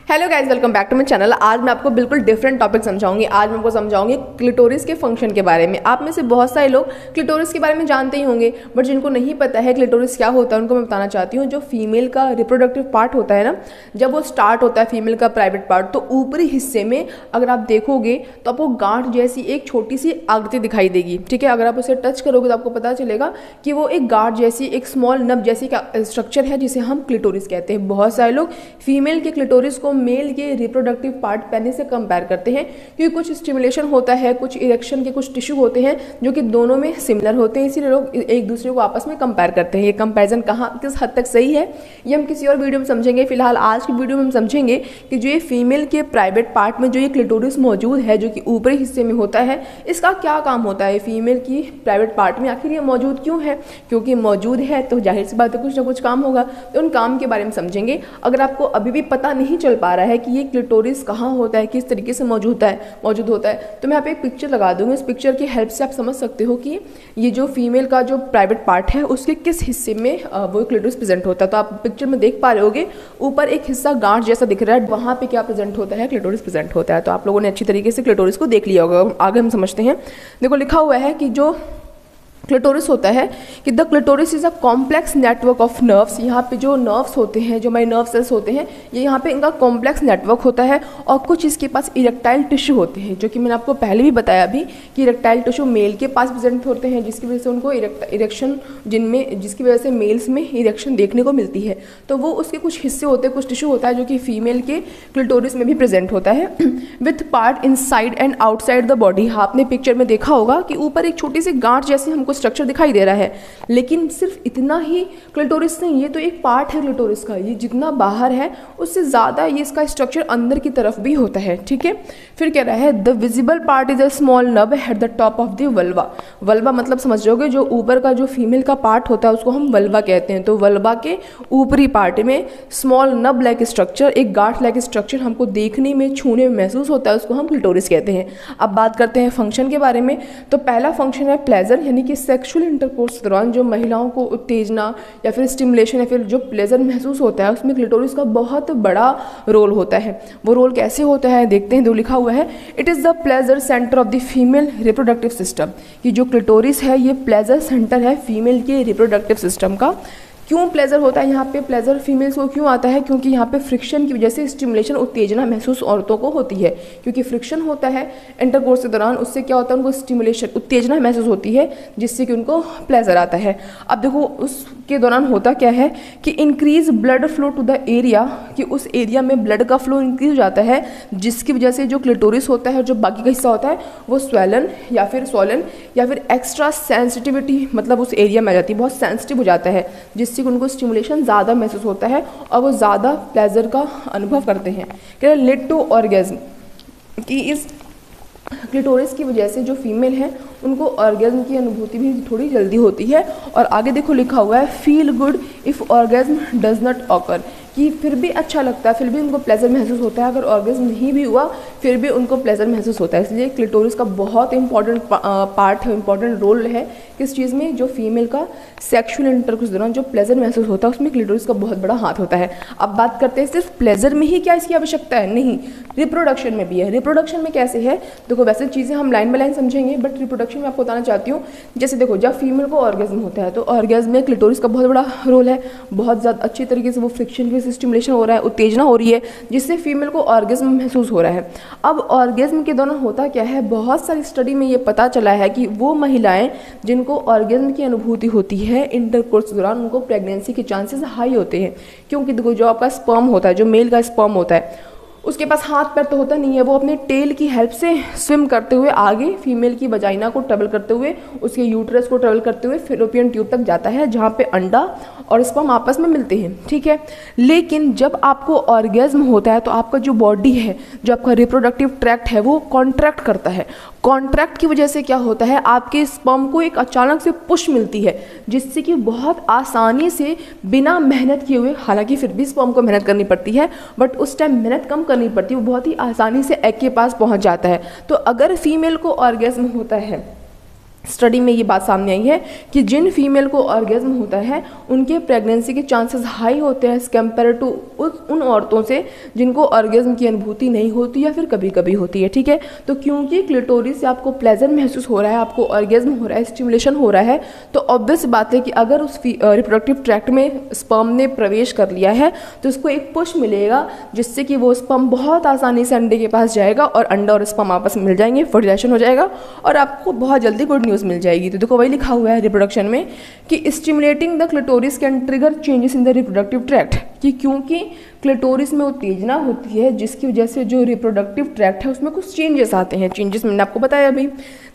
Hello guys, welcome back to my channel. आज मैं आपको बिल्कुल डिफरेंट टॉपिक समझाऊंगी। आज मैं आपको समझाऊंगी क्लिटोरिस के फंक्शन के बारे में। आप में से बहुत सारे लोग क्लिटोरिस के बारे में जानते ही होंगे, बट जिनको नहीं पता है क्लिटोरिस क्या होता है उनको मैं बताना चाहती हूँ। जो फीमेल का रिप्रोडक्टिव पार्ट होता है ना, जब वो स्टार्ट होता है फीमेल का प्राइवेट पार्ट, तो ऊपरी हिस्से में अगर आप देखोगे तो आपको गांठ जैसी एक छोटी सी आकृति दिखाई देगी। ठीक है, अगर आप उसे टच करोगे तो आपको पता चलेगा कि वो एक गांठ जैसी, एक स्मॉल नब जैसी स्ट्रक्चर है जिसे हम क्लिटोरिस कहते हैं। बहुत सारे लोग फीमेल के क्लिटोरिस को मेल के रिप्रोडक्टिव पार्ट पेनिस से कंपेयर करते हैं, क्योंकि कुछ स्टिमुलेशन होता है, कुछ इरेक्शन के कुछ टिश्यू होते हैं जो कि दोनों में सिमिलर होते हैं, इसीलिए लोग एक दूसरे को आपस में कंपेयर करते हैं। ये कंपैरिजन कहाँ किस हद तक सही है ये हम किसी और वीडियो में समझेंगे। फिलहाल आज की वीडियो में हम समझेंगे कि जो ये फीमेल के प्राइवेट पार्ट में जो ये क्लिटोरिस मौजूद है, जो कि ऊपरी हिस्से में होता है, इसका क्या काम होता है। फीमेल की प्राइवेट पार्ट में आखिर ये मौजूद क्यों है, क्योंकि मौजूद है तो जाहिर सी बात है कुछ ना कुछ काम होगा, तो उन काम के बारे में समझेंगे। अगर आपको अभी भी पता नहीं चल पा रहा है कि ये क्लिटोरिस कहाँ होता है, किस तरीके से मौजूद होता है, तो मैं यहाँ पे एक पिक्चर लगा दूंगी। इस पिक्चर की हेल्प से आप समझ सकते हो कि ये जो फीमेल का जो प्राइवेट पार्ट है उसके किस हिस्से में वो क्लिटोरिस प्रेजेंट होता है। तो आप पिक्चर में देख पा रहे होगे ऊपर एक हिस्सा गांठ जैसा दिख रहा है, वहाँ पे क्या प्रेजेंट होता है, क्लिटोरिस प्रेजेंट होता है। तो आप लोगों ने अच्छी तरीके से क्लिटोरिस को देख लिया होगा। आगे हम समझते हैं। देखो लिखा हुआ है कि जो क्लिटोरिस होता है कि the clitoris is a complex network of nerves. यहाँ पे जो नर्व्स होते हैं, जो हमारे नर्व सेल्स होते हैं, ये यहाँ पे इनका कॉम्प्लेक्स नेटवर्क होता है। और कुछ इसके पास इरेक्टाइल टिश्यू होते हैं, जो कि मैंने आपको पहले भी बताया अभी कि इरेक्टाइल टिश्यू मेल के पास प्रेजेंट होते हैं, जिसकी वजह से उनको इरेक्शन जिसकी वजह से मेल्स में इरेक्शन देखने को मिलती है। तो वो उसके कुछ हिस्से होते हैं, कुछ टिश्यू होता है जो कि फीमेल के क्लिटोरिस में भी प्रेजेंट होता है with part inside and outside the body. आपने पिक्चर में देखा होगा कि ऊपर एक छोटी सी गांठ जैसी हमको स्ट्रक्चर दिखाई दे रहा है, लेकिन सिर्फ इतना ही क्लिटोरिस नहीं, ये तो एक पार्ट है क्लिटोरिस का। ये जितना बाहर है उससे ज़्यादा ये इसका स्ट्रक्चर अंदर की तरफ भी होता है। ठीक है, फिर कह रहा है the visible part is a small nub at the top of the vulva. Vulva मतलब समझ जाओगे, जो ऊपर का जो फीमेल का पार्ट होता है उसको हम वल्वा कहते हैं। तो वल्वा के ऊपरी पार्ट में स्मॉल नब लाइक स्ट्रक्चर, एक गांठ लाइक स्ट्रक्चर हमको देखने में, छूने में महसूस होता है, उसको हम क्लिटोरिस कहते हैं। अब बात करते हैं फंक्शन के बारे में। तो पहला फंक्शन है प्लेजर, यानी कि सेक्सुअल इंटरकोर्स के दौरान जो महिलाओं को उत्तेजना या फिर स्टिमुलेशन या फिर जो प्लेजर महसूस होता है, उसमें क्लिटोरिस का बहुत बड़ा रोल होता है। वो रोल कैसे होता है देखते हैं। जो लिखा हुआ है, it is the pleasure centre of the female reproductive system. कि जो क्लिटोरिस है ये प्लेजर सेंटर है फीमेल के रिप्रोडक्टिव सिस्टम का। क्यों प्लेजर होता है यहाँ पे, प्लेजर फीमेल्स को क्यों आता है, क्योंकि यहाँ पे फ्रिक्शन की वजह से स्टिमुलेशन, उत्तेजना महसूस औरतों को होती है। क्योंकि फ्रिक्शन होता है इंटरकोर्स के दौरान, उससे क्या होता है, उनको स्टिमुलेशन, उत्तेजना महसूस होती है, जिससे कि उनको प्लेजर आता है। अब देखो उसके दौरान होता क्या है कि increase blood flow to the area, कि उस एरिया में ब्लड का फ्लो इंक्रीज हो जाता है, जिसकी वजह से जो क्लिटोरिस होता है, जो बाकी का हिस्सा होता है, वो स्वैलन या फिर स्वॉलन या फिर एक्स्ट्रा सेंसिटिविटी, मतलब उस एरिया में आ जाती है, बहुत सेंसिटिव हो जाता है, जिससे उनको स्टिमुलेशन ज़्यादा महसूस होता है और वो ज़्यादा प्लेजर का अनुभव करते हैं। क्या लीड टू ऑर्गेज्म, कि इस क्लिटोरिस की वजह से जो फीमेल है उनको ऑर्गेज्म की अनुभूति भी थोड़ी जल्दी होती है। और आगे देखो लिखा हुआ है, feel good if orgasm does not occur, कि फिर भी अच्छा लगता है, फिर भी उनको प्लेजर महसूस होता है। अगर ऑर्गेज्म नहीं भी हुआ फिर भी उनको प्लेजर महसूस होता है। इसलिए क्लिटोरिस का बहुत इंपॉर्टेंट पार्ट है, इंपॉर्टेंट रोल है किस चीज़ में, जो फीमेल का सेक्सुअल इंटरकोर्स के दौरान जो प्लेजर महसूस होता है उसमें क्लिटोरिस का बहुत बड़ा हाथ होता है। अब बात करते हैं सिर्फ प्लेजर में ही क्या इसकी आवश्यकता है, नहीं, रिप्रोडक्शन में भी है। रिप्रोडक्शन में कैसे है देखो, वैसे चीज़ें हम लाइन बाय लाइन समझेंगे, बट रिप्रोडक्शन में आपको बताना चाहती हूँ। जैसे देखो, जब फीमेल को ऑर्गेज्म होता है तो ऑर्गेज्म में क्लिटोरिस का बहुत बड़ा रोल है। बहुत ज़्यादा अच्छी तरीके से वो फ्रिक्शन की स्टिमुलेशन हो रहा है, उत्तेजना हो रही है, जिससे फीमेल को ऑर्गेज्म महसूस हो रहा है। अब ऑर्गेज्म के दौरान होता क्या है, बहुत सारी स्टडी में ये पता चला है कि वो महिलाएं जिनको ऑर्गेज्म की अनुभूति होती है इंटरकोर्स के दौरान, उनको प्रेगनेंसी के चांसेस हाई होते हैं। क्योंकि देखो, जो आपका स्पर्म होता है, जो मेल का स्पर्म होता है, उसके पास हाथ पैर तो होता नहीं है, वो अपने टेल की हेल्प से स्विम करते हुए आगे फीमेल की वजाइना को ट्रेवल करते हुए, उसके यूट्रस को ट्रेवल करते हुए फेलोपियन ट्यूब तक जाता है, जहाँ पे अंडा और स्पर्म आपस में मिलते हैं। ठीक है, लेकिन जब आपको ऑर्गेज्म होता है तो आपका जो बॉडी है, जो आपका रिप्रोडक्टिव ट्रैक्ट है, वो कॉन्ट्रैक्ट करता है। कॉन्ट्रैक्ट की वजह से क्या होता है, आपके स्पर्म को एक अचानक से पुश मिलती है, जिससे कि बहुत आसानी से बिना मेहनत किए हुए, हालांकि फिर भी स्पर्म को मेहनत करनी पड़ती है, बट उस टाइम मेहनत कम करनी पड़ती है, वो बहुत ही आसानी से एग के पास पहुंच जाता है। तो अगर फीमेल को ऑर्गेज्म होता है स्टडी में ये बात सामने आई है कि जिन फीमेल को ऑर्गेज्म होता है उनके प्रेगनेंसी के चांसेस हाई होते हैं एज़ कम्पेयर टू उन औरतों से जिनको ऑर्गेज्म की अनुभूति नहीं होती या फिर कभी कभी होती है। ठीक है, तो क्योंकि क्लिटोरिस से आपको प्लेजर महसूस हो रहा है, आपको ऑर्गेज्म हो रहा है, स्टिमुलेशन हो रहा है, तो ऑब्वियस बात है कि अगर उस रिप्रोडक्टिव ट्रैक्ट में स्पर्म ने प्रवेश कर लिया है तो उसको एक पुश मिलेगा जिससे कि वो स्पर्म बहुत आसानी से अंडे के पास जाएगा और अंडा और स्पर्म आपस में मिल जाएंगे, फर्टिलाइजेशन हो जाएगा और आपको बहुत जल्दी गुड न्यूज़ मिल जाएगी। तो देखो वही लिखा हुआ है रिप्रोडक्शन में कि stimulating the clitoris can trigger changes in the reproductive tract, कि क्योंकि क्लिटोरिस में उत्तेजना होती है जिसकी वजह से जो रिप्रोडक्टिव ट्रैक्ट है उसमें कुछ चेंजेस आते हैं। चेंजेस मैंने आपको बताया अभी,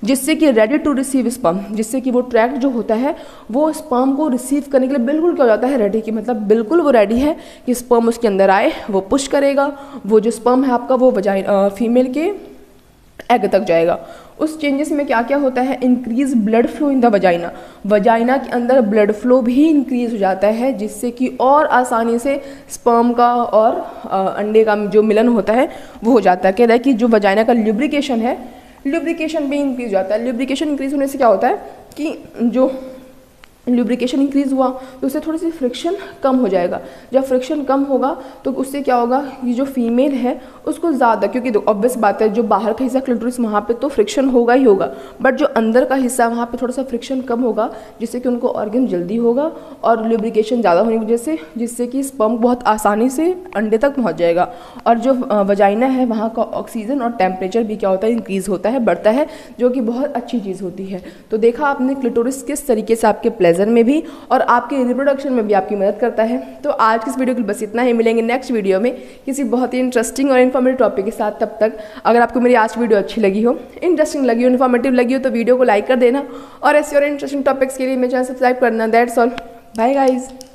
जिससे कि रेडी टू रिसीव स्पर्म, जिससे कि वो ट्रैक्ट जो होता है वो स्पर्म को रिसीव करने के लिए बिल्कुल क्या हो जाता है, रेडी, की मतलब बिल्कुल वो रेडी है कि स्पर्म उसके अंदर आए, वो पुश करेगा, वो जो स्पर्म है आपका वो फीमेल के एग तक जाएगा। उस चेंजेस में क्या क्या होता है, increase blood flow in the vagina, vagina के अंदर ब्लड फ्लो भी इंक्रीज हो जाता है जिससे कि और आसानी से स्पर्म का और अंडे का जो मिलन होता है वो हो जाता है। कह रहा है कि जो वजाइना का ल्यूब्रिकेशन है, ल्यूब्रिकेशन भी इंक्रीज हो जाता है। ल्यूब्रिकेशन इंक्रीज होने से क्या होता है कि जो लुब्रिकेशन इंक्रीज हुआ तो उससे थोड़ी सी फ्रिक्शन कम हो जाएगा। जब फ्रिक्शन कम होगा तो उससे क्या होगा, ये जो फीमेल है उसको ज़्यादा, क्योंकि ऑब्वियस बात है जो बाहर का हिस्सा क्लिटोरिस वहाँ पे तो फ्रिक्शन होगा ही होगा, बट जो अंदर का हिस्सा वहाँ पे थोड़ा सा फ्रिक्शन कम होगा जिससे कि उनको ऑर्गन जल्दी होगा और लुब्रिकेशन ज़्यादा होने की वजह से जिससे कि स्पर्म बहुत आसानी से अंडे तक पहुँच जाएगा। और जो वजाइना है वहाँ का ऑक्सीजन और टेम्परेचर भी क्या होता है, इंक्रीज़ होता है, बढ़ता है, जो कि बहुत अच्छी चीज़ होती है। तो देखा आपने क्लिटोरिस किस तरीके से आपके प्लेजर में भी और आपके रिप्रोडक्शन में भी आपकी मदद करता है। तो आज की इस वीडियो के लिए बस इतना ही, मिलेंगे नेक्स्ट वीडियो में किसी बहुत ही इंटरेस्टिंग और इन्फॉर्मेटिव टॉपिक के साथ। तब तक अगर आपको मेरी आज वीडियो अच्छी लगी हो, इंटरेस्टिंग लगी हो, इन्फॉर्मेटिव लगी हो तो वीडियो को लाइक कर देना और ऐसे और इंटरेस्टिंग टॉपिक्स के लिए मेरे चैनल सब्सक्राइब करना। That's all, bye guys.